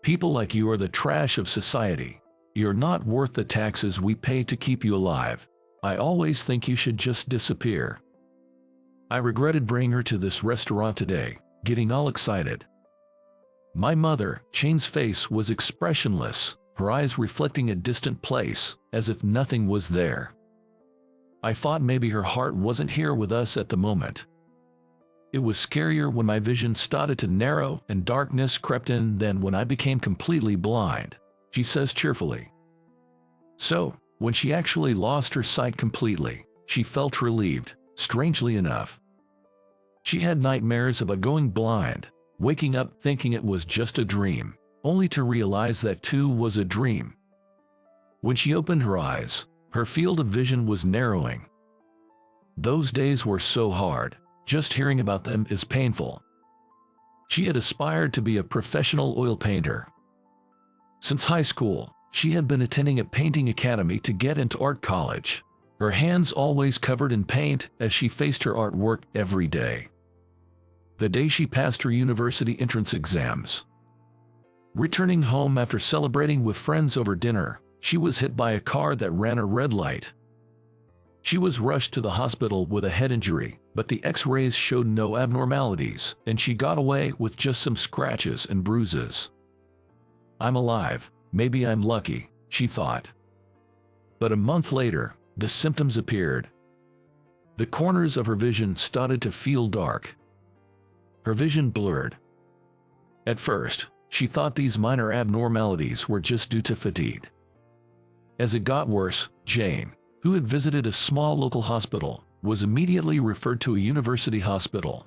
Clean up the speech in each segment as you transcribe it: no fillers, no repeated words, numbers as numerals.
People like you are the trash of society. You're not worth the taxes we pay to keep you alive. I always think you should just disappear. I regretted bringing her to this restaurant today, getting all excited. My mother, Jane's face was expressionless, her eyes reflecting a distant place, as if nothing was there. I thought maybe her heart wasn't here with us at the moment. It was scarier when my vision started to narrow and darkness crept in than when I became completely blind, she says cheerfully. So, when she actually lost her sight completely, she felt relieved, strangely enough. She had nightmares about going blind, waking up thinking it was just a dream, only to realize that too was a dream. When she opened her eyes, her field of vision was narrowing. Those days were so hard. Just hearing about them is painful. She had aspired to be a professional oil painter. Since high school, she had been attending a painting academy to get into art college, her hands always covered in paint as she faced her artwork every day. The day she passed her university entrance exams. Returning home after celebrating with friends over dinner, she was hit by a car that ran a red light. She was rushed to the hospital with a head injury, but the x-rays showed no abnormalities, and she got away with just some scratches and bruises. I'm alive, maybe I'm lucky, she thought. But a month later, the symptoms appeared. The corners of her vision started to feel dark. Her vision blurred. At first, she thought these minor abnormalities were just due to fatigue. As it got worse, Jane, who had visited a small local hospital, was immediately referred to a university hospital.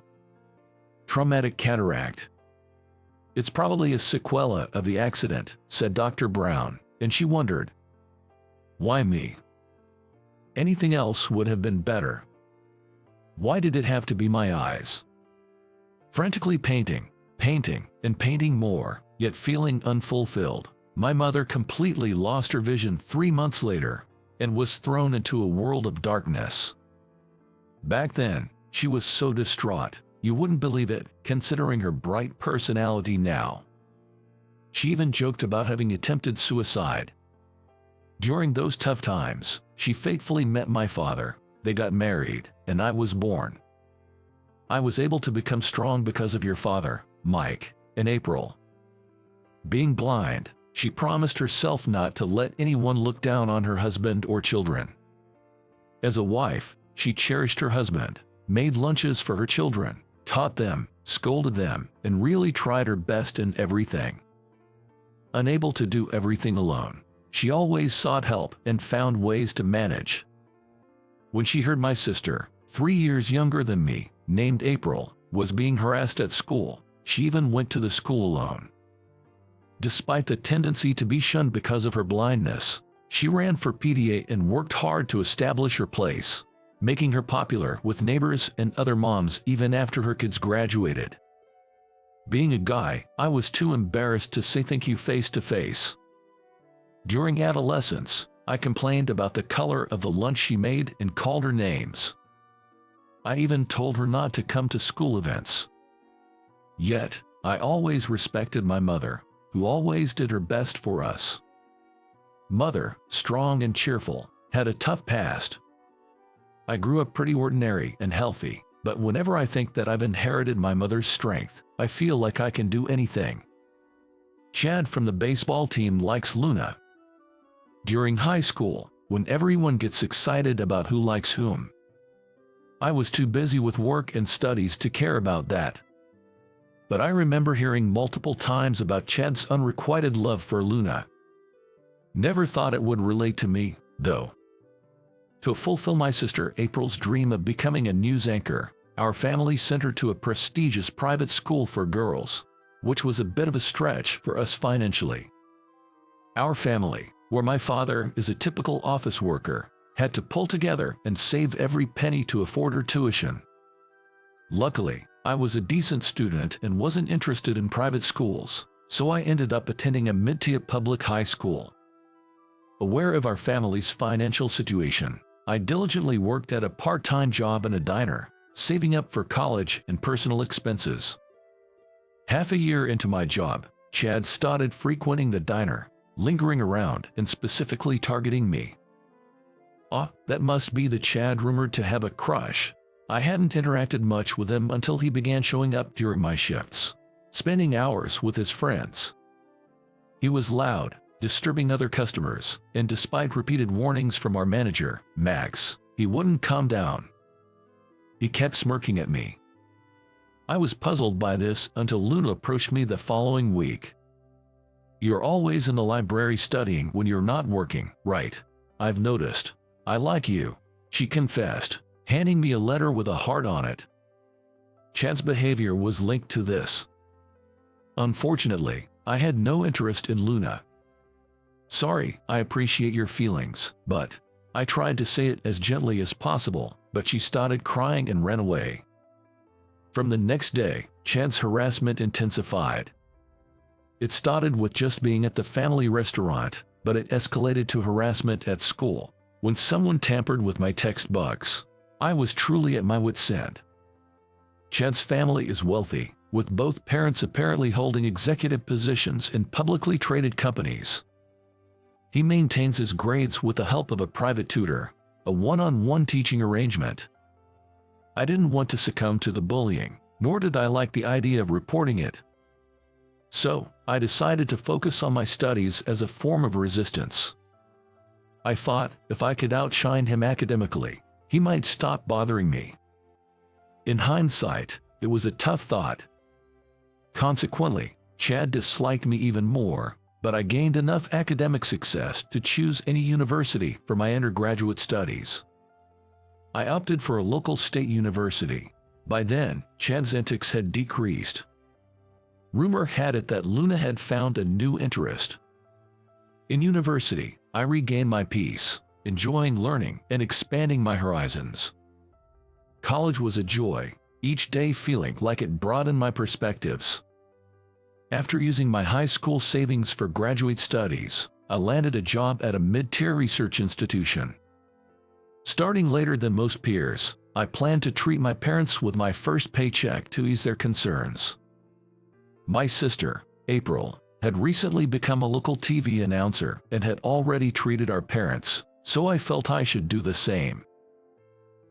Traumatic cataract. It's probably a sequela of the accident, said Dr. Brown, and she wondered. Why me? Anything else would have been better. Why did it have to be my eyes? Frantically painting, and painting more, yet feeling unfulfilled, my mother completely lost her vision 3 months later and was thrown into a world of darkness. Back then, she was so distraught, you wouldn't believe it, considering her bright personality now. She even joked about having attempted suicide. During those tough times, she faithfully met my father, they got married, and I was born. I was able to become strong because of your father, Mike, in April. Being blind, she promised herself not to let anyone look down on her husband or children. As a wife, she cherished her husband, made lunches for her children, taught them, scolded them, and really tried her best in everything. Unable to do everything alone, she always sought help and found ways to manage. When she heard my sister, 3 years younger than me, named April, was being harassed at school, she even went to the school alone. Despite the tendency to be shunned because of her blindness, she ran for PTA and worked hard to establish her place, making her popular with neighbors and other moms even after her kids graduated. Being a guy, I was too embarrassed to say thank you face to face. During adolescence, I complained about the color of the lunch she made and called her names. I even told her not to come to school events. Yet, I always respected my mother, who always did her best for us. Mother, strong and cheerful, had a tough past. I grew up pretty ordinary and healthy, but whenever I think that I've inherited my mother's strength, I feel like I can do anything. Chad from the baseball team likes Luna. During high school, when everyone gets excited about who likes whom, I was too busy with work and studies to care about that. But I remember hearing multiple times about Chad's unrequited love for Luna. Never thought it would relate to me, though. To fulfill my sister April's dream of becoming a news anchor, our family sent her to a prestigious private school for girls, which was a bit of a stretch for us financially. Our family, where my father is a typical office worker, had to pull together and save every penny to afford her tuition. Luckily, I was a decent student and wasn't interested in private schools, so I ended up attending a mid-tier public high school. Aware of our family's financial situation, I diligently worked at a part-time job in a diner, saving up for college and personal expenses. Half a year into my job, Chad started frequenting the diner, lingering around and specifically targeting me. That must be the Chad rumored to have a crush. I hadn't interacted much with him until he began showing up during my shifts, spending hours with his friends. He was loud, disturbing other customers, and despite repeated warnings from our manager, Max, he wouldn't calm down. He kept smirking at me. I was puzzled by this until Luna approached me the following week. "You're always in the library studying when you're not working, right? I've noticed. I like you," she confessed, handing me a letter with a heart on it. Chad's behavior was linked to this. Unfortunately, I had no interest in Luna. "Sorry, I appreciate your feelings, but..." I tried to say it as gently as possible, but she started crying and ran away. From the next day, Chad's harassment intensified. It started with just being at the family restaurant, but it escalated to harassment at school. When someone tampered with my textbooks, I was truly at my wit's end. Chad's family is wealthy, with both parents apparently holding executive positions in publicly traded companies. He maintains his grades with the help of a private tutor, a one-on-one teaching arrangement. I didn't want to succumb to the bullying, nor did I like the idea of reporting it. So, I decided to focus on my studies as a form of resistance. I thought if I could outshine him academically, he might stop bothering me. In hindsight, it was a tough thought. Consequently, Chad disliked me even more, but I gained enough academic success to choose any university for my undergraduate studies. I opted for a local state university. By then, Chad's antics had decreased. Rumor had it that Luna had found a new interest. In university, I regained my peace, enjoying learning and expanding my horizons. College was a joy, each day feeling like it broadened my perspectives. After using my high school savings for graduate studies, I landed a job at a mid-tier research institution. Starting later than most peers, I planned to treat my parents with my first paycheck to ease their concerns. My sister, April, had recently become a local TV announcer and had already treated our parents, so I felt I should do the same.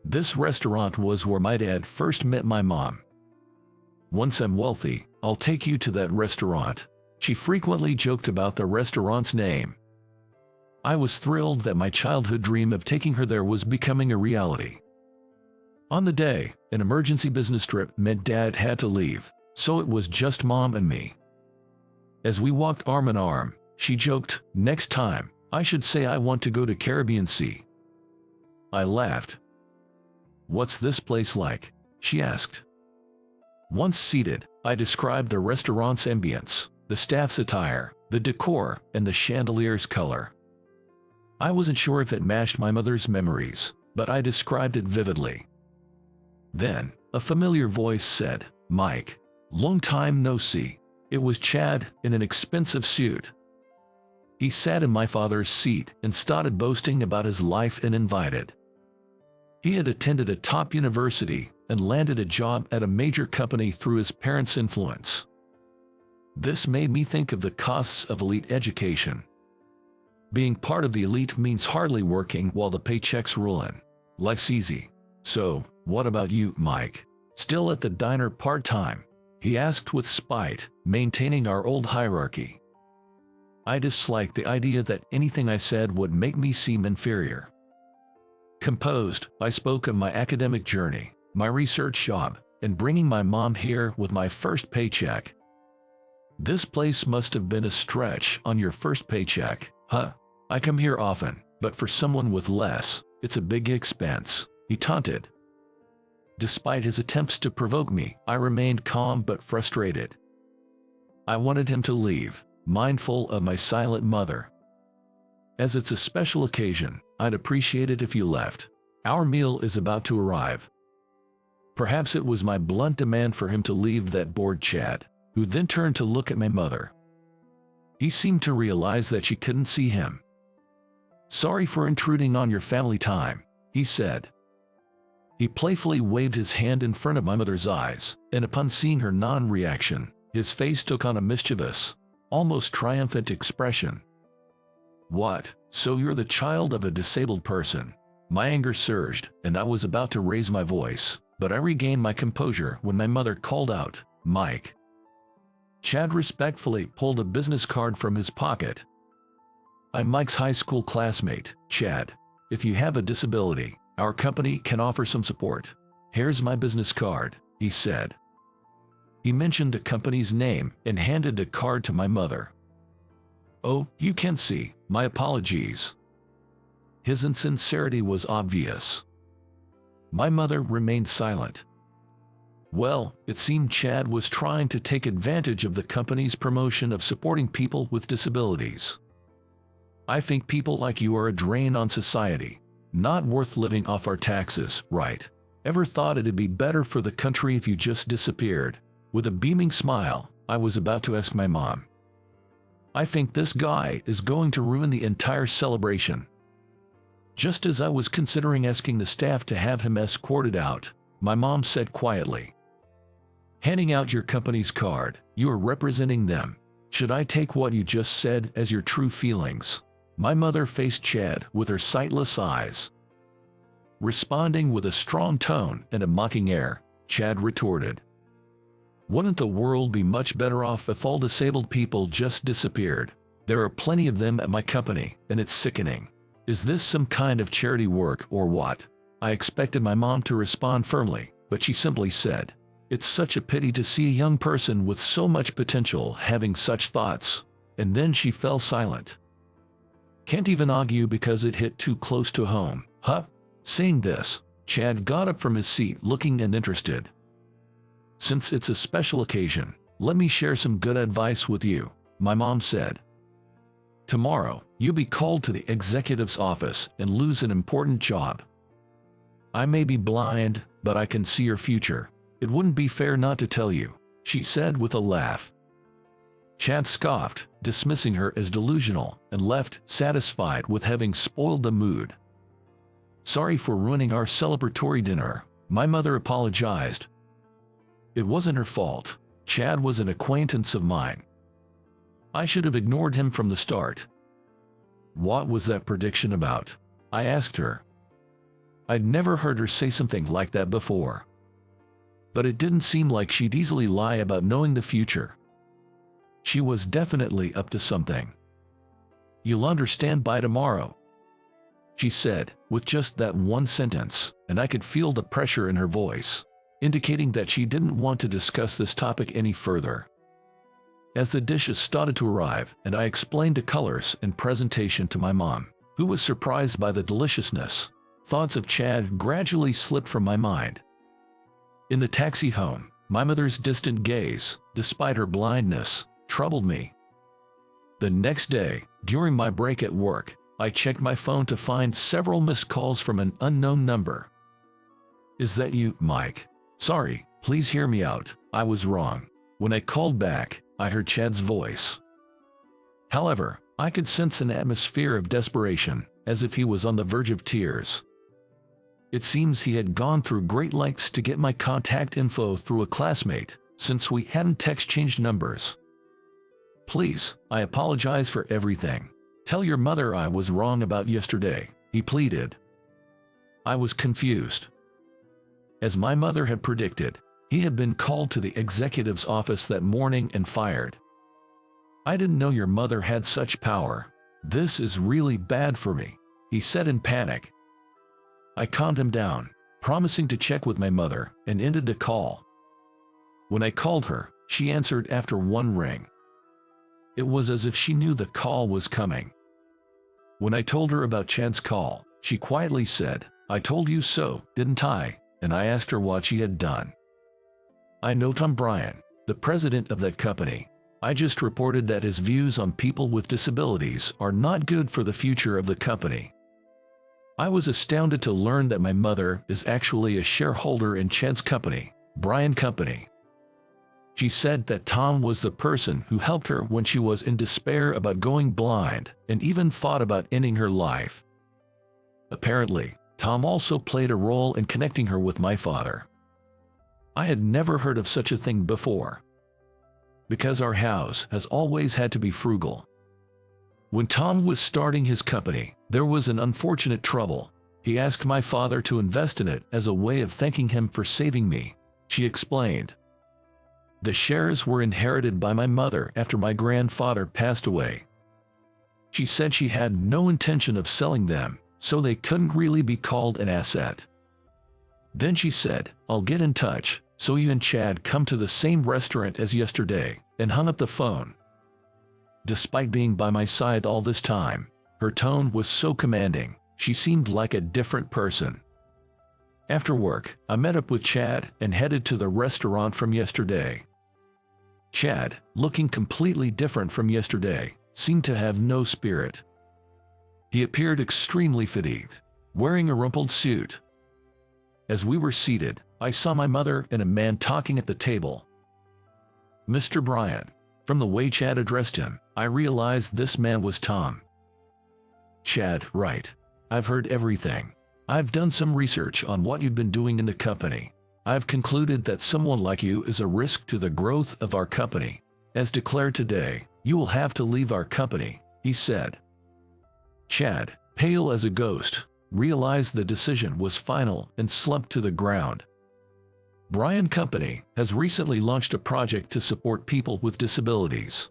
This restaurant was where my dad first met my mom. "Once I'm wealthy, I'll take you to that restaurant," she frequently joked about the restaurant's name. I was thrilled that my childhood dream of taking her there was becoming a reality. On the day, an emergency business trip meant Dad had to leave, so it was just Mom and me. As we walked arm in arm, she joked, "Next time, I should say I want to go to Caribbean Sea." I laughed. "What's this place like?" she asked. Once seated, I described the restaurant's ambience, the staff's attire, the decor, and the chandelier's color. I wasn't sure if it matched my mother's memories, but I described it vividly. Then, a familiar voice said, "Mike, long time no see." It was Chad in an expensive suit. He sat in my father's seat and started boasting about his life and invited. He had attended a top university and landed a job at a major company through his parents' influence. This made me think of the costs of elite education. Being part of the elite means hardly working while the paychecks roll in. Life's easy. "So, what about you, Mike? Still at the diner part-time?" he asked with spite, maintaining our old hierarchy. I disliked the idea that anything I said would make me seem inferior. Composed, I spoke of my academic journey, my research job, and bringing my mom here with my first paycheck. "This place must have been a stretch on your first paycheck, huh? I come here often, but for someone with less, it's a big expense," he taunted. Despite his attempts to provoke me, I remained calm but frustrated. I wanted him to leave, mindful of my silent mother. "As it's a special occasion, I'd appreciate it if you left. Our meal is about to arrive." Perhaps it was my blunt demand for him to leave that bored Chad, who then turned to look at my mother. He seemed to realize that she couldn't see him. "Sorry for intruding on your family time," he said. He playfully waved his hand in front of my mother's eyes, and upon seeing her non-reaction, his face took on a mischievous, almost triumphant expression. "What? So you're the child of a disabled person?" My anger surged, and I was about to raise my voice, but I regained my composure when my mother called out, "Mike." Chad respectfully pulled a business card from his pocket. "I'm Mike's high school classmate, Chad. If you have a disability, our company can offer some support. Here's my business card," he said. He mentioned the company's name and handed the card to my mother. "Oh, you can't see. My apologies." His insincerity was obvious. My mother remained silent. Well, it seemed Chad was trying to take advantage of the company's promotion of supporting people with disabilities. "I think people like you are a drain on society. Not worth living off our taxes, right? Ever thought it'd be better for the country if you just disappeared?" With a beaming smile, I was about to ask my mom, "I think this guy is going to ruin the entire celebration." Just as I was considering asking the staff to have him escorted out, my mom said quietly, "Handing out your company's card, you are representing them. Should I take what you just said as your true feelings?" My mother faced Chad with her sightless eyes. Responding with a strong tone and a mocking air, Chad retorted, "Wouldn't the world be much better off if all disabled people just disappeared? There are plenty of them at my company, and it's sickening. Is this some kind of charity work or what?" I expected my mom to respond firmly, but she simply said, "It's such a pity to see a young person with so much potential having such thoughts," and then she fell silent. Can't even argue because it hit too close to home, huh? Saying this, Chad got up from his seat looking and interested. "Since it's a special occasion, let me share some good advice with you," my mom said. "Tomorrow, you'll be called to the executive's office and lose an important job. I may be blind, but I can see your future. It wouldn't be fair not to tell you," she said with a laugh. Chad scoffed, dismissing her as delusional, and left, satisfied with having spoiled the mood. "Sorry for ruining our celebratory dinner," my mother apologized. It wasn't her fault. Chad was an acquaintance of mine. I should have ignored him from the start. "What was that prediction about?" I asked her. I'd never heard her say something like that before. But it didn't seem like she'd easily lie about knowing the future. She was definitely up to something. "You'll understand by tomorrow," she said, with just that one sentence, and I could feel the pressure in her voice, indicating that she didn't want to discuss this topic any further. As the dishes started to arrive and I explained the colors and presentation to my mom, who was surprised by the deliciousness, thoughts of Chad gradually slipped from my mind. In the taxi home, my mother's distant gaze, despite her blindness, troubled me. The next day, during my break at work, I checked my phone to find several missed calls from an unknown number. "Is that you, Mike? Sorry, please hear me out. I was wrong." When I called back, I heard Chad's voice. However, I could sense an atmosphere of desperation, as if he was on the verge of tears. It seems he had gone through great lengths to get my contact info through a classmate, since we hadn't exchanged numbers. "Please, I apologize for everything. Tell your mother I was wrong about yesterday," he pleaded. I was confused. As my mother had predicted, he had been called to the executive's office that morning and fired. "I didn't know your mother had such power. This is really bad for me," he said in panic. I calmed him down, promising to check with my mother, and ended the call. When I called her, she answered after one ring. It was as if she knew the call was coming. When I told her about Chad's call, she quietly said, "I told you so, didn't I?" and I asked her what she had done. "I know Tom Bryan, the president of that company. I just reported that his views on people with disabilities are not good for the future of the company." I was astounded to learn that my mother is actually a shareholder in Chad's company, Bryan Company. She said that Tom was the person who helped her when she was in despair about going blind and even thought about ending her life. Apparently, Tom also played a role in connecting her with my father. I had never heard of such a thing before. because our house has always had to be frugal. When Tom was starting his company, there was an unfortunate trouble. He asked my father to invest in it as a way of thanking him for saving me, she explained. The shares were inherited by my mother after my grandfather passed away. She said she had no intention of selling them, so they couldn't really be called an asset. Then she said, "I'll get in touch, so you and Chad come to the same restaurant as yesterday," and hung up the phone. Despite being by my side all this time, her tone was so commanding, she seemed like a different person. After work, I met up with Chad and headed to the restaurant from yesterday. Chad, looking completely different from yesterday, seemed to have no spirit. He appeared extremely fatigued, wearing a rumpled suit. As we were seated, I saw my mother and a man talking at the table. "Mr. Bryan." From the way Chad addressed him, I realized this man was Tom. "Chad, right. I've heard everything. I've done some research on what you've been doing in the company. I've concluded that someone like you is a risk to the growth of our company. As declared today, you will have to leave our company," he said. Chad, pale as a ghost, realized the decision was final and slumped to the ground. Bryan Company has recently launched a project to support people with disabilities.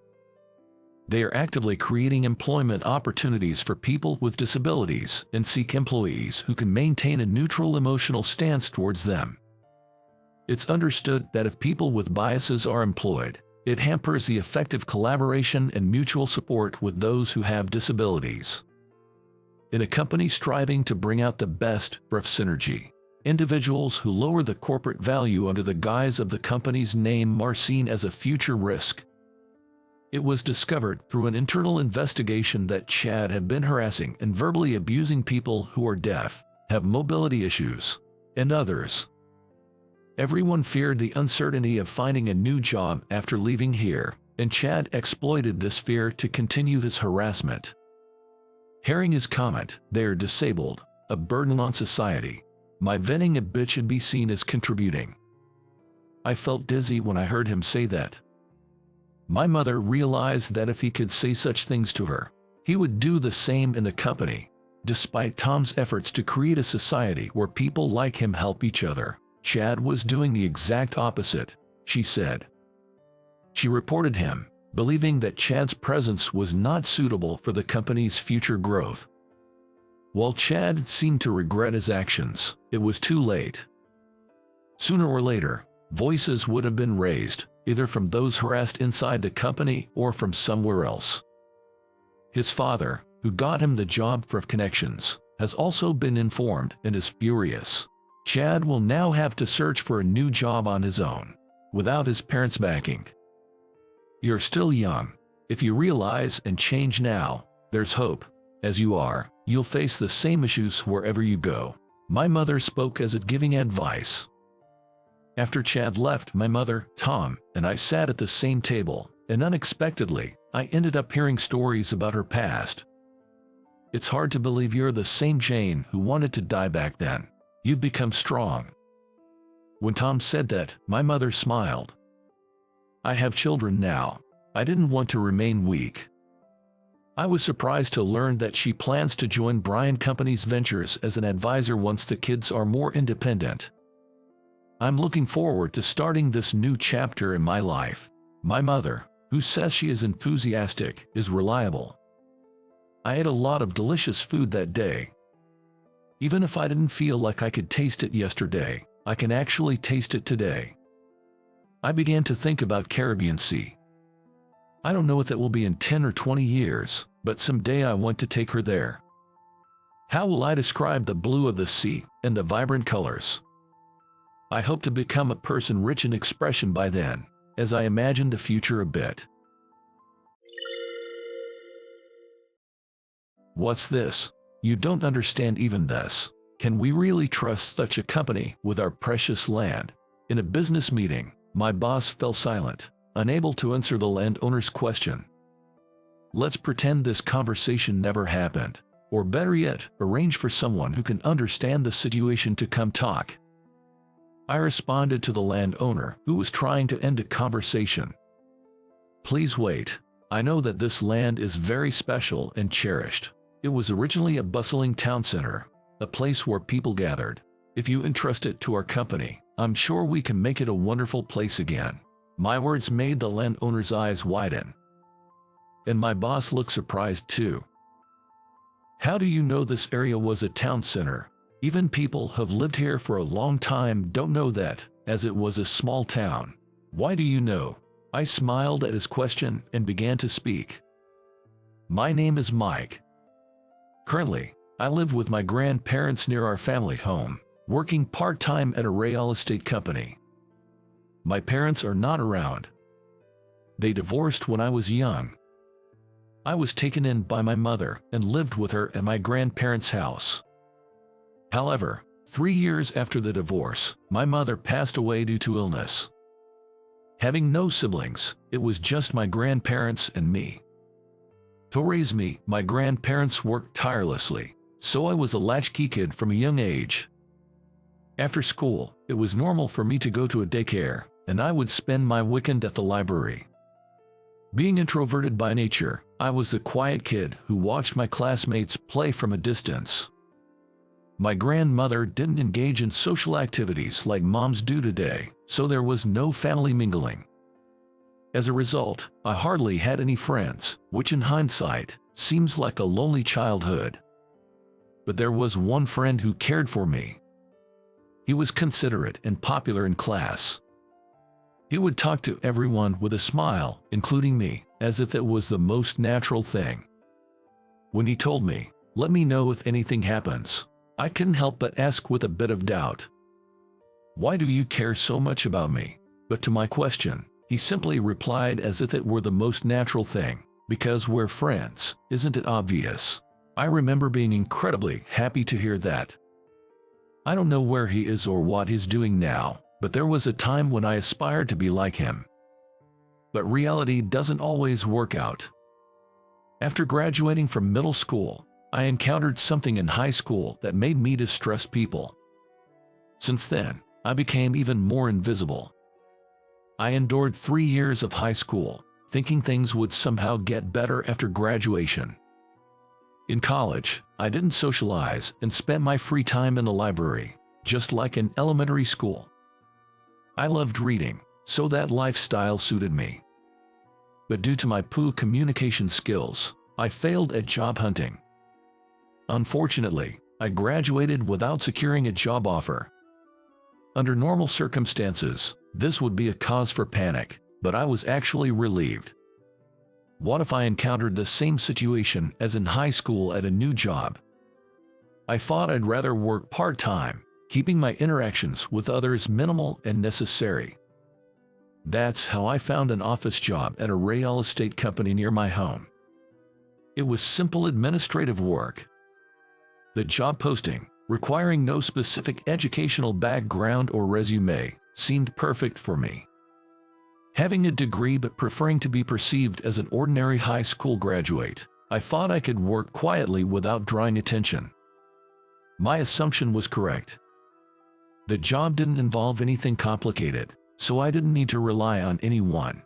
They are actively creating employment opportunities for people with disabilities and seek employees who can maintain a neutral emotional stance towards them. It's understood that if people with biases are employed, it hampers the effective collaboration and mutual support with those who have disabilities. In a company striving to bring out the best of synergy, individuals who lower the corporate value under the guise of the company's name are seen as a future risk. It was discovered through an internal investigation that Chad had been harassing and verbally abusing people who are deaf, have mobility issues, and others. Everyone feared the uncertainty of finding a new job after leaving here, and Chad exploited this fear to continue his harassment. Hearing his comment, "They are disabled, a burden on society," my venting a bit should be seen as contributing. I felt dizzy when I heard him say that. My mother realized that if he could say such things to her, he would do the same in the company. Despite Tom's efforts to create a society where people like him help each other, Chad was doing the exact opposite, she said. She reported him, believing that Chad's presence was not suitable for the company's future growth. While Chad seemed to regret his actions, it was too late. Sooner or later, voices would have been raised, either from those harassed inside the company or from somewhere else. His father, who got him the job for connections, has also been informed and is furious. Chad will now have to search for a new job on his own, without his parents' backing. You're still young. If you realize and change now, there's hope. As you are, you'll face the same issues wherever you go. My mother spoke as if giving advice. After Chad left, my mother, Tom, and I sat at the same table, and unexpectedly, I ended up hearing stories about her past. "It's hard to believe you're the same Jane who wanted to die back then. You've become strong." When Tom said that, my mother smiled. "I have children now. I didn't want to remain weak." I was surprised to learn that she plans to join Bryan Company's ventures as an advisor once the kids are more independent. I'm looking forward to starting this new chapter in my life. My mother, who says she is enthusiastic, is reliable. I ate a lot of delicious food that day. Even if I didn't feel like I could taste it yesterday, I can actually taste it today. I began to think about Caribbean Sea. I don't know if that will be in 10 or 20 years, but someday I want to take her there. How will I describe the blue of the sea and the vibrant colors? I hope to become a person rich in expression by then, as I imagine the future a bit. What's this? You don't understand even this. Can we really trust such a company with our precious land? In a business meeting, my boss fell silent, unable to answer the landowner's question. Let's pretend this conversation never happened, or better yet, arrange for someone who can understand the situation to come talk. I responded to the landowner, who was trying to end a conversation. Please wait. I know that this land is very special and cherished. It was originally a bustling town center, a place where people gathered. If you entrust it to our company, I'm sure we can make it a wonderful place again." My words made the landowner's eyes widen. And my boss looked surprised too. "How do you know this area was a town center? Even people who have lived here for a long time don't know that, as it was a small town. Why do you know?" I smiled at his question and began to speak. "My name is Mike. Currently, I live with my grandparents near our family home, working part-time at a real estate company. My parents are not around. They divorced when I was young. I was taken in by my mother and lived with her at my grandparents' house. However, 3 years after the divorce, my mother passed away due to illness. Having no siblings, it was just my grandparents and me. To raise me, my grandparents worked tirelessly, so I was a latchkey kid from a young age. After school, it was normal for me to go to a daycare, and I would spend my weekend at the library. Being introverted by nature, I was the quiet kid who watched my classmates play from a distance. My grandmother didn't engage in social activities like moms do today, so there was no family mingling. As a result, I hardly had any friends, which in hindsight, seems like a lonely childhood. But there was one friend who cared for me. He was considerate and popular in class. He would talk to everyone with a smile, including me, as if it was the most natural thing. When he told me, "Let me know if anything happens," I couldn't help but ask with a bit of doubt, "Why do you care so much about me?" But to my question, he simply replied as if it were the most natural thing, "Because we're friends, isn't it obvious?" I remember being incredibly happy to hear that. I don't know where he is or what he's doing now, but there was a time when I aspired to be like him. But reality doesn't always work out. After graduating from middle school, I encountered something in high school that made me distrust people. Since then, I became even more invisible. I endured 3 years of high school, thinking things would somehow get better after graduation. In college, I didn't socialize and spent my free time in the library, just like in elementary school. I loved reading, so that lifestyle suited me. But due to my poor communication skills, I failed at job hunting. Unfortunately, I graduated without securing a job offer. Under normal circumstances, this would be a cause for panic, but I was actually relieved. What if I encountered the same situation as in high school at a new job? I thought I'd rather work part-time, keeping my interactions with others minimal and necessary. That's how I found an office job at a real estate company near my home. It was simple administrative work. The job posting, requiring no specific educational background or resume, seemed perfect for me. Having a degree but preferring to be perceived as an ordinary high school graduate, I thought I could work quietly without drawing attention. My assumption was correct. The job didn't involve anything complicated, so I didn't need to rely on anyone.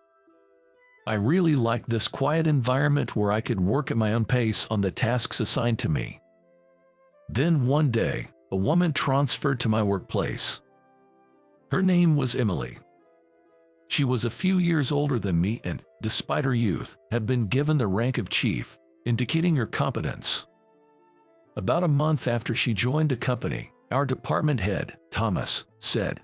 I really liked this quiet environment where I could work at my own pace on the tasks assigned to me. Then one day, a woman transferred to my workplace. Her name was Emily. She was a few years older than me and, despite her youth, had been given the rank of chief, indicating her competence. About a month after she joined the company, our department head, Thomas, said,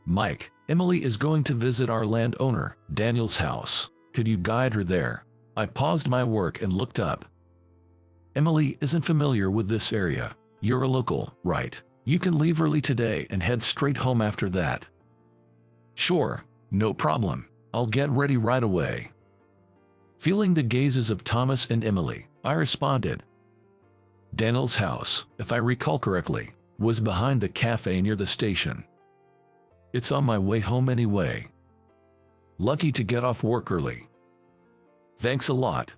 "Mike, Emily is going to visit our landowner, Daniel's house. Could you guide her there?" I paused my work and looked up. "Emily isn't familiar with this area. You're a local, right? You can leave early today and head straight home after that." "Sure, no problem. I'll get ready right away." Feeling the gazes of Thomas and Emily, I responded. Daniel's house, if I recall correctly, was behind the cafe near the station. It's on my way home anyway. Lucky to get off work early. "Thanks a lot,"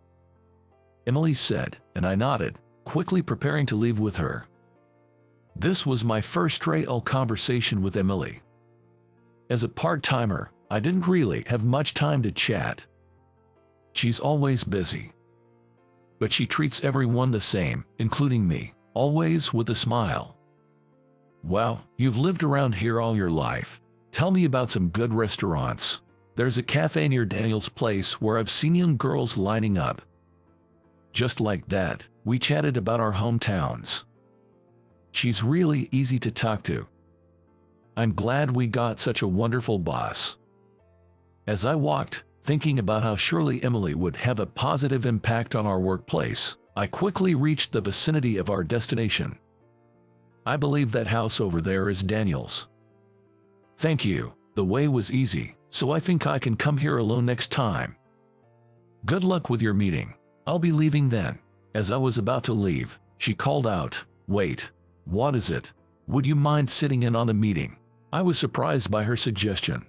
Emily said, and I nodded, quickly preparing to leave with her. This was my first real conversation with Emily. As a part-timer, I didn't really have much time to chat, She's always busy. But she treats everyone the same, including me, always with a smile. Wow, you've lived around here all your life. Tell me about some good restaurants. There's a cafe near Daniel's place where I've seen young girls lining up. Just like that, we chatted about our hometowns. She's really easy to talk to. I'm glad we got such a wonderful boss. As I walked, thinking about how surely Emily would have a positive impact on our workplace, I quickly reached the vicinity of our destination. I believe that house over there is Daniel's. Thank you, the way was easy, so I think I can come here alone next time. Good luck with your meeting. I'll be leaving then. As I was about to leave, she called out, "Wait, what is it? Would you mind sitting in on the meeting?" I was surprised by her suggestion.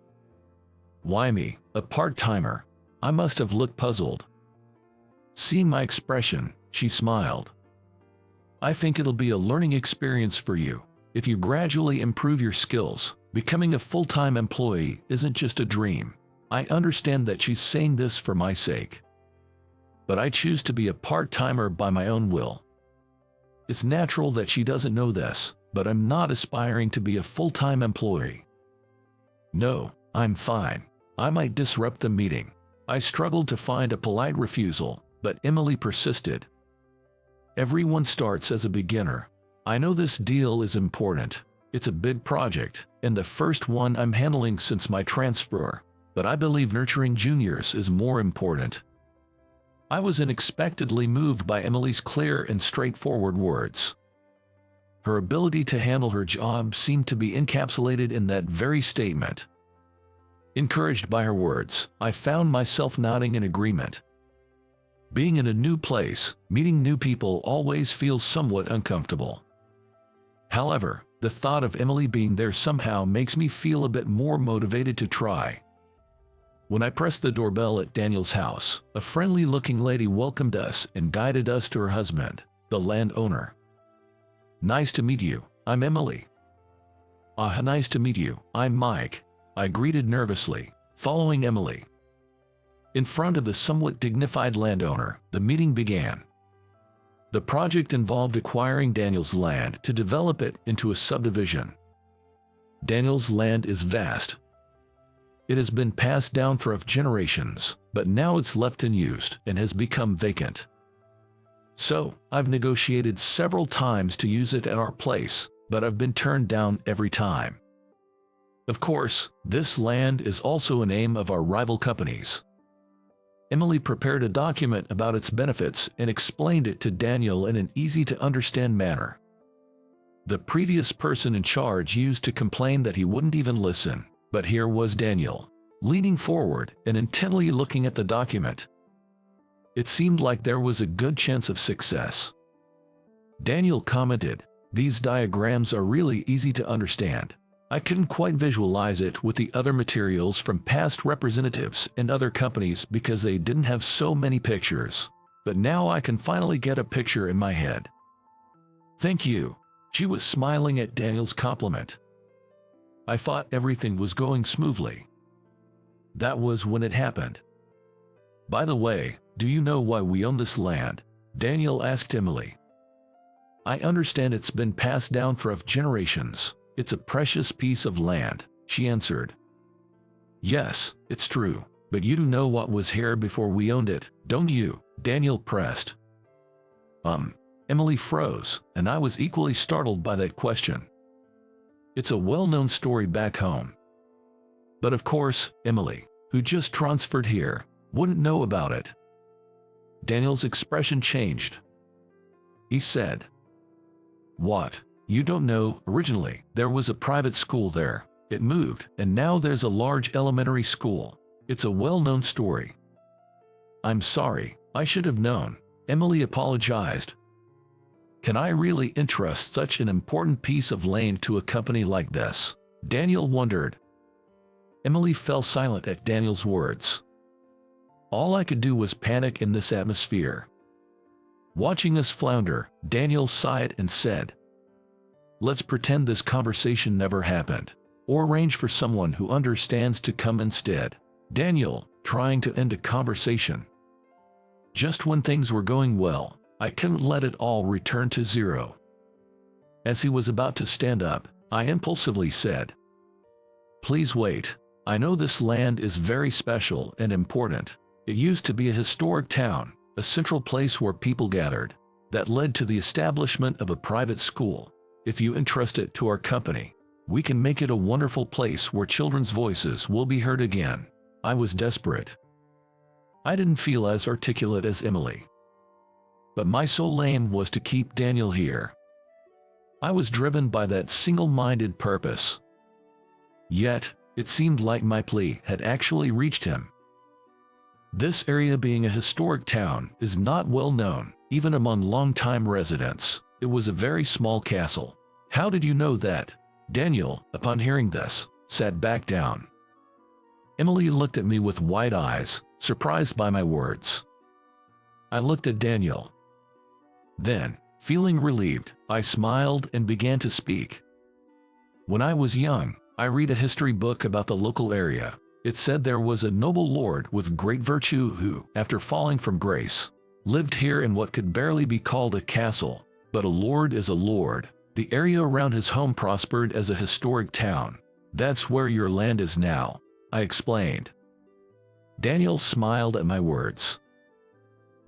Why me, a part-timer? I must have looked puzzled. Seeing my expression, she smiled. I think it'll be a learning experience for you. If you gradually improve your skills, becoming a full-time employee isn't just a dream. I understand that she's saying this for my sake. But I choose to be a part-timer by my own will. It's natural that she doesn't know this, but I'm not aspiring to be a full-time employee. No, I'm fine. I might disrupt the meeting. I struggled to find a polite refusal, but Emily persisted. Everyone starts as a beginner. I know this deal is important. It's a big project, and the first one I'm handling since my transfer, but I believe nurturing juniors is more important. I was unexpectedly moved by Emily's clear and straightforward words. Her ability to handle her job seemed to be encapsulated in that very statement. Encouraged by her words, I found myself nodding in agreement. Being in a new place, meeting new people always feels somewhat uncomfortable. However, the thought of Emily being there somehow makes me feel a bit more motivated to try. When I pressed the doorbell at Daniel's house, a friendly-looking lady welcomed us and guided us to her husband, the landowner. Nice to meet you, I'm Emily. Nice to meet you, I'm Mike, I greeted nervously, following Emily. In front of the somewhat dignified landowner, the meeting began. The project involved acquiring Daniel's land to develop it into a subdivision. Daniel's land is vast. It has been passed down through generations, but now it's left unused and has become vacant. So, I've negotiated several times to use it at our place, but I've been turned down every time. Of course, this land is also a name of our rival companies. Emily prepared a document about its benefits and explained it to Daniel in an easy-to-understand manner. The previous person in charge used to complain that he wouldn't even listen, but here was Daniel, leaning forward and intently looking at the document. It seemed like there was a good chance of success. Daniel commented, "These diagrams are really easy to understand. I couldn't quite visualize it with the other materials from past representatives and other companies because they didn't have so many pictures. But now I can finally get a picture in my head." "Thank you." She was smiling at Daniel's compliment. I thought everything was going smoothly. That was when it happened. "By the way, do you know why we own this land?" Daniel asked Emily. "I understand it's been passed down through generations. It's a precious piece of land," she answered. "Yes, it's true, but you do know what was here before we owned it, don't you?" Daniel pressed. Emily froze, and I was equally startled by that question. It's a well-known story back home. But of course, Emily, who just transferred here, wouldn't know about it. Daniel's expression changed. He said, "What? You don't know? Originally, there was a private school there. It moved, and now there's a large elementary school. It's a well-known story." "I'm sorry, I should have known," Emily apologized. "Can I really entrust such an important piece of land to a company like this?" Daniel wondered. Emily fell silent at Daniel's words. All I could do was panic in this atmosphere. Watching us flounder, Daniel sighed and said, "Let's pretend this conversation never happened, or arrange for someone who understands to come instead." Daniel, trying to end a conversation, Just when things were going well, I couldn't let it all return to zero. As he was about to stand up, I impulsively said, "Please wait. I know this land is very special and important. It used to be a historic town, a central place where people gathered, that led to the establishment of a private school. If you entrust it to our company, we can make it a wonderful place where children's voices will be heard again." I was desperate. I didn't feel as articulate as Emily, but my sole aim was to keep Daniel here. I was driven by that single-minded purpose. Yet, it seemed like my plea had actually reached him. This area, being a historic town, is not well known, even among long-time residents. It was a very small castle. "How did you know that?" Daniel, upon hearing this, sat back down. Emily looked at me with wide eyes, surprised by my words. I looked at Daniel. Then, feeling relieved, I smiled and began to speak. "When I was young, I read a history book about the local area. It said there was a noble lord with great virtue who, after falling from grace, lived here in what could barely be called a castle. But a lord is a lord. The area around his home prospered as a historic town. That's where your land is now," I explained. Daniel smiled at my words.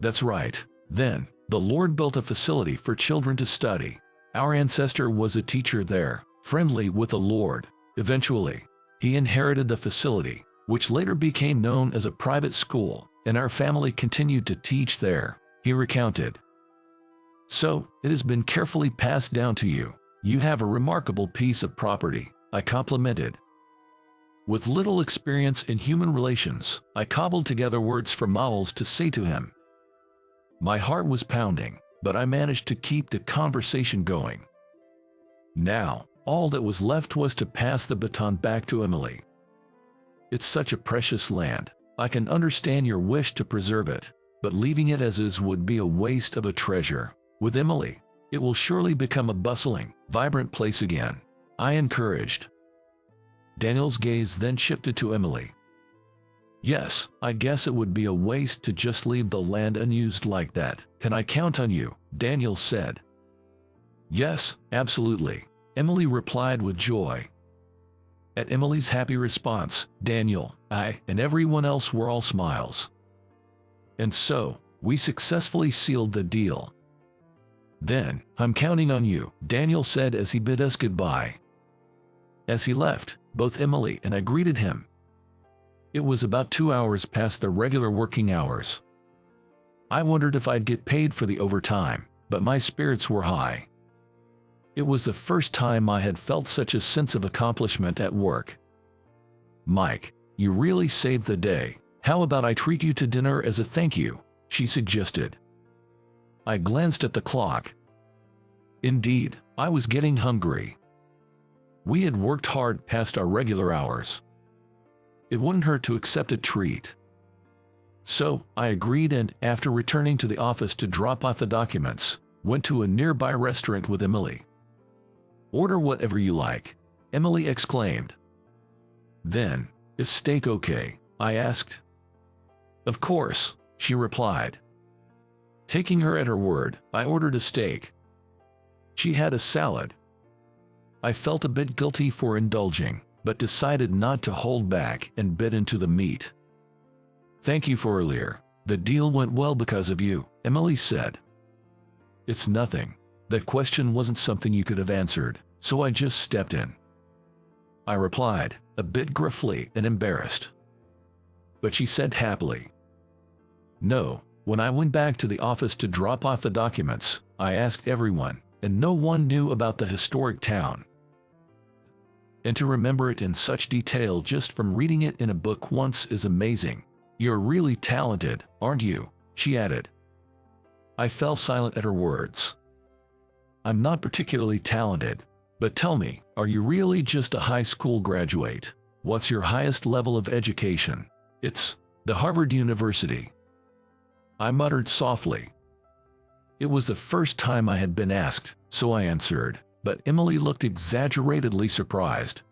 "That's right. Then, the Lord built a facility for children to study. Our ancestor was a teacher there, friendly with the Lord. Eventually, he inherited the facility, which later became known as a private school, and our family continued to teach there," he recounted. "So, it has been carefully passed down to you. You have a remarkable piece of property," I complimented. With little experience in human relations, I cobbled together words for mouths to say to him. My heart was pounding, but I managed to keep the conversation going. Now, all that was left was to pass the baton back to Emily. "It's such a precious land. I can understand your wish to preserve it, but leaving it as is would be a waste of a treasure. With Emily, it will surely become a bustling, vibrant place again," I encouraged. Daniel's gaze then shifted to Emily. "Yes, I guess it would be a waste to just leave the land unused like that. Can I count on you?" Daniel said. "Yes, absolutely," Emily replied with joy. At Emily's happy response, Daniel, I, and everyone else were all smiles. And so, we successfully sealed the deal. "Then, I'm counting on you," Daniel said as he bid us goodbye. As he left, both Emily and I greeted him. It was about 2 hours past the regular working hours. I wondered if I'd get paid for the overtime, but my spirits were high. It was the first time I had felt such a sense of accomplishment at work. "Mike, you really saved the day. How about I treat you to dinner as a thank you?" she suggested. I glanced at the clock. Indeed, I was getting hungry. We had worked hard past our regular hours. It wouldn't hurt to accept a treat. So, I agreed and, after returning to the office to drop off the documents, went to a nearby restaurant with Emily. "Order whatever you like," Emily exclaimed. "Then, is steak okay?" I asked. "Of course," she replied. Taking her at her word, I ordered a steak. She had a salad. I felt a bit guilty for indulging, but decided not to hold back and bit into the meat. "Thank you for earlier. The deal went well because of you," Emily said. "It's nothing. That question wasn't something you could have answered, so I just stepped in," I replied, a bit gruffly and embarrassed. But she said happily, "No, when I went back to the office to drop off the documents, I asked everyone, and no one knew about the historic town. And to remember it in such detail just from reading it in a book once is amazing. You're really talented, aren't you?" she added. I fell silent at her words. "I'm not particularly talented, but tell me, are you really just a high school graduate? What's your highest level of education?" "It's the Harvard University," I muttered softly. It was the first time I had been asked, so I answered, but Emily looked exaggeratedly surprised.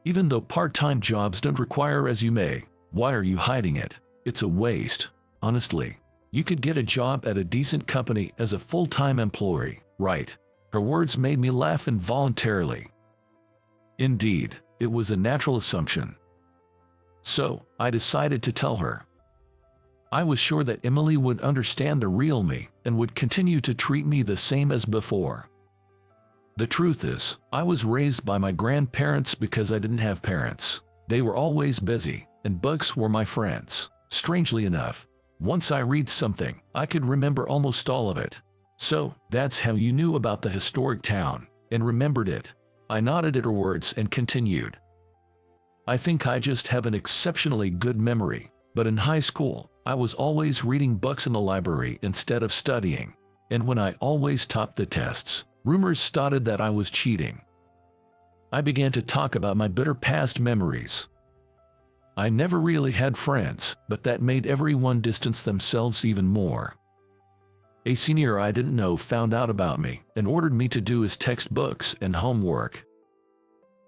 "Even though part-time jobs don't require as you may, why are you hiding it? It's a waste, honestly." You could get a job at a decent company as a full-time employee, right? Her words made me laugh involuntarily. Indeed, it was a natural assumption. So, I decided to tell her. I was sure that Emily would understand the real me and would continue to treat me the same as before. The truth is, I was raised by my grandparents because I didn't have parents. They were always busy, and books were my friends. Strangely enough, once I read something, I could remember almost all of it. So, that's how you knew about the historic town, and remembered it. I nodded at her words and continued. I think I just have an exceptionally good memory, but in high school, I was always reading books in the library instead of studying, and when I always topped the tests, rumors started that I was cheating. I began to talk about my bitter past memories. I never really had friends, but that made everyone distance themselves even more. A senior I didn't know found out about me and ordered me to do his textbooks and homework.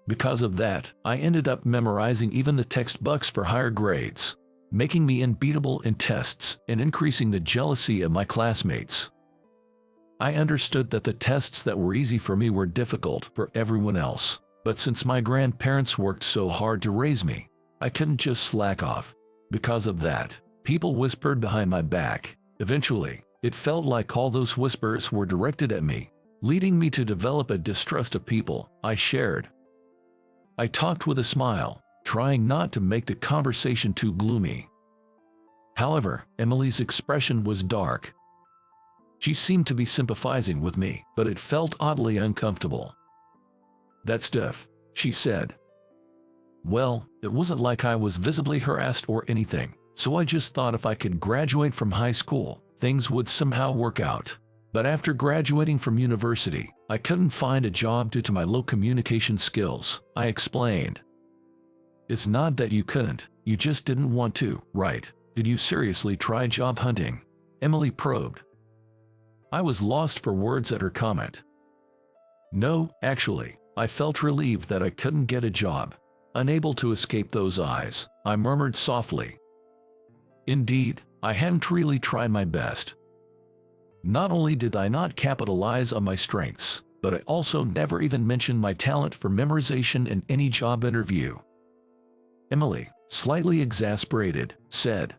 Because of that, I ended up memorizing even the textbooks for higher grades, making me unbeatable in tests and increasing the jealousy of my classmates. I understood that the tests that were easy for me were difficult for everyone else, but since my grandparents worked so hard to raise me, I couldn't just slack off. Because of that, people whispered behind my back. Eventually, it felt like all those whispers were directed at me, leading me to develop a distrust of people I shared. I talked with a smile, trying not to make the conversation too gloomy. However, Emily's expression was dark. She seemed to be sympathizing with me, but it felt oddly uncomfortable. "That stuff," she said. Well, it wasn't like I was visibly harassed or anything, so I just thought if I could graduate from high school, things would somehow work out. But after graduating from university, I couldn't find a job due to my low communication skills, I explained. It's not that you couldn't, you just didn't want to, right? Did you seriously try job hunting? Emily probed. I was lost for words at her comment. No, actually, I felt relieved that I couldn't get a job. Unable to escape those eyes, I murmured softly. Indeed, I hadn't really tried my best. Not only did I not capitalize on my strengths, but I also never even mentioned my talent for memorization in any job interview. Emily, slightly exasperated, said,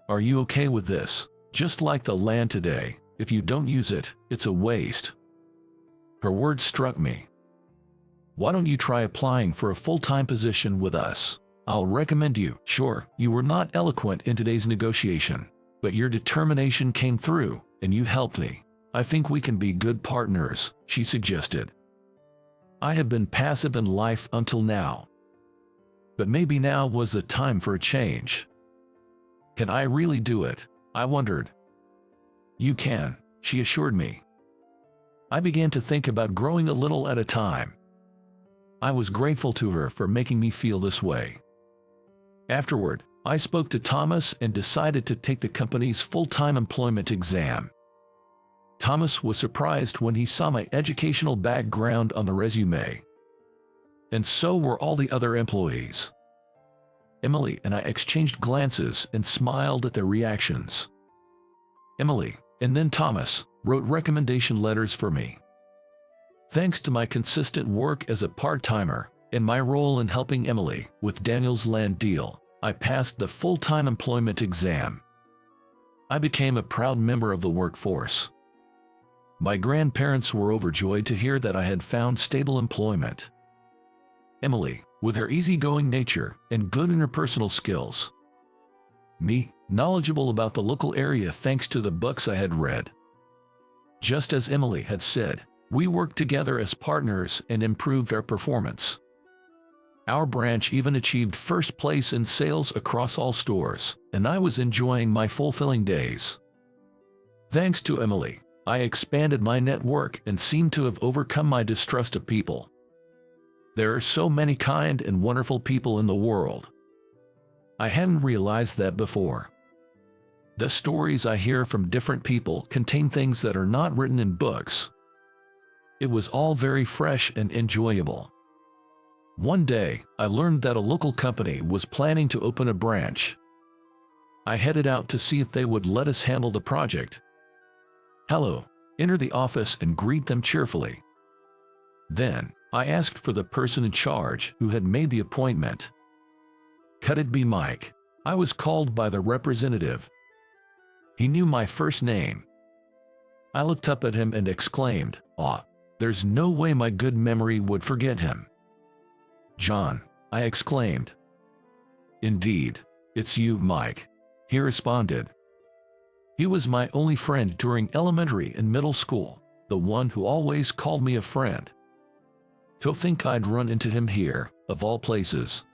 "Are you okay with this? Just like the land today, if you don't use it, it's a waste." Her words struck me. "Why don't you try applying for a full-time position with us? I'll recommend you." Sure, you were not eloquent in today's negotiation, but your determination came through, and you helped me. I think we can be good partners, she suggested. I have been passive in life until now. But maybe now was the time for a change. Can I really do it? I wondered. You can, she assured me. I began to think about growing a little at a time. I was grateful to her for making me feel this way. Afterward, I spoke to Thomas and decided to take the company's full-time employment exam. Thomas was surprised when he saw my educational background on the resume. And so were all the other employees. Emily and I exchanged glances and smiled at their reactions. Emily, and then Thomas, wrote recommendation letters for me. Thanks to my consistent work as a part-timer and my role in helping Emily with Daniel's land deal, I passed the full-time employment exam. I became a proud member of the workforce. My grandparents were overjoyed to hear that I had found stable employment. Emily, with her easygoing nature and good interpersonal skills. Me, knowledgeable about the local area thanks to the books I had read. Just as Emily had said, we worked together as partners and improved our performance. Our branch even achieved first place in sales across all stores, and I was enjoying my fulfilling days. Thanks to Emily, I expanded my network and seemed to have overcome my distrust of people. There are so many kind and wonderful people in the world. I hadn't realized that before. The stories I hear from different people contain things that are not written in books. It was all very fresh and enjoyable. One day, I learned that a local company was planning to open a branch. I headed out to see if they would let us handle the project. Hello. Enter the office and greet them cheerfully. Then, I asked for the person in charge who had made the appointment. Could it be Mike? I was called by the representative. He knew my first name. I looked up at him and exclaimed, "Ah, there's no way my good memory would forget him." "John," I exclaimed. "Indeed, it's you, Mike," he responded. He was my only friend during elementary and middle school, the one who always called me a friend. To think I'd run into him here, of all places.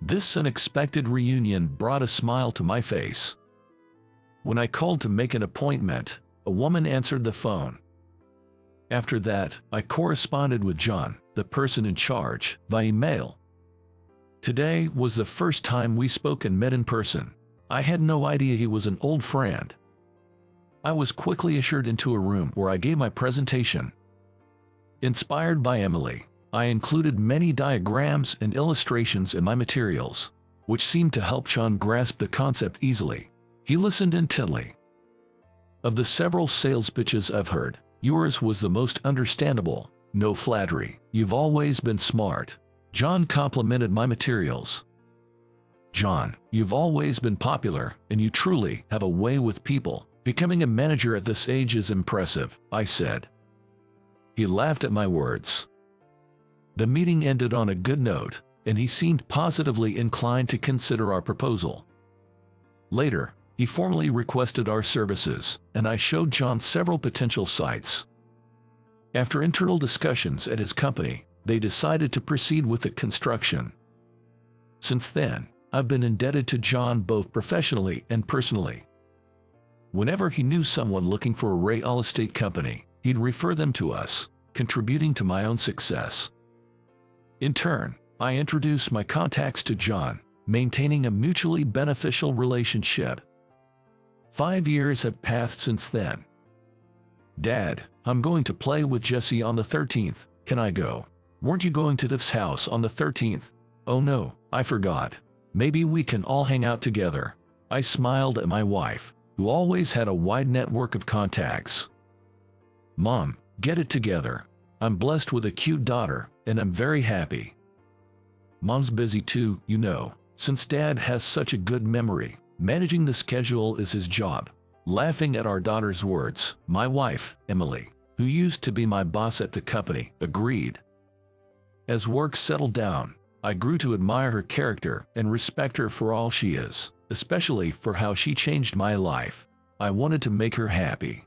This unexpected reunion brought a smile to my face. When I called to make an appointment, a woman answered the phone. After that, I corresponded with John, the person in charge, by email. Today was the first time we spoke and met in person. I had no idea he was an old friend. I was quickly ushered into a room where I gave my presentation. Inspired by Emily, I included many diagrams and illustrations in my materials, which seemed to help John grasp the concept easily. He listened intently. Of the several sales pitches I've heard, yours was the most understandable. No flattery. You've always been smart. John complimented my materials. John, you've always been popular, and you truly have a way with people. Becoming a manager at this age is impressive, I said. He laughed at my words. The meeting ended on a good note, and he seemed positively inclined to consider our proposal. Later, he formally requested our services, and I showed John several potential sites. After internal discussions at his company, they decided to proceed with the construction. Since then, I've been indebted to John both professionally and personally. Whenever he knew someone looking for a real estate company, he'd refer them to us, contributing to my own success. In turn, I introduced my contacts to John, maintaining a mutually beneficial relationship. 5 years have passed since then. Dad, I'm going to play with Jesse on the 13th. Can I go? Weren't you going to Tiff's house on the 13th? Oh no, I forgot. Maybe we can all hang out together. I smiled at my wife, who always had a wide network of contacts. Mom, get it together. I'm blessed with a cute daughter, and I'm very happy. Mom's busy too, you know, since Dad has such a good memory. Managing the schedule is his job. Laughing at our daughter's words, my wife, Emily, who used to be my boss at the company, agreed. As work settled down, I grew to admire her character and respect her for all she is, especially for how she changed my life. I wanted to make her happy.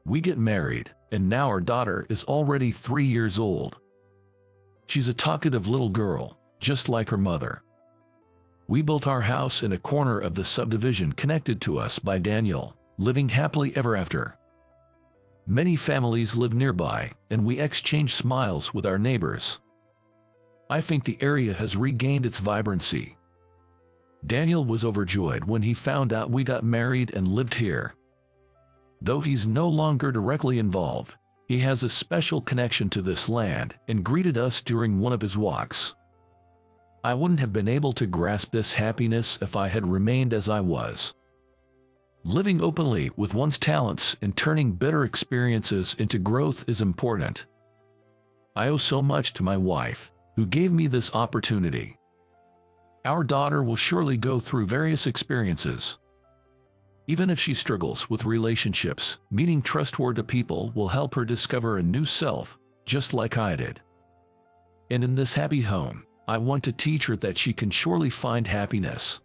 We get married, and now our daughter is already 3 years old. She's a talkative little girl, just like her mother. We built our house in a corner of the subdivision connected to us by Daniel, living happily ever after. Many families live nearby, and we exchange smiles with our neighbors. I think the area has regained its vibrancy. Daniel was overjoyed when he found out we got married and lived here. Though he's no longer directly involved, he has a special connection to this land and greeted us during one of his walks. I wouldn't have been able to grasp this happiness if I had remained as I was. Living openly with one's talents and turning bitter experiences into growth is important. I owe so much to my wife, who gave me this opportunity. Our daughter will surely go through various experiences. Even if she struggles with relationships, meeting trustworthy people will help her discover a new self, just like I did. And in this happy home, I want to teach her that she can surely find happiness.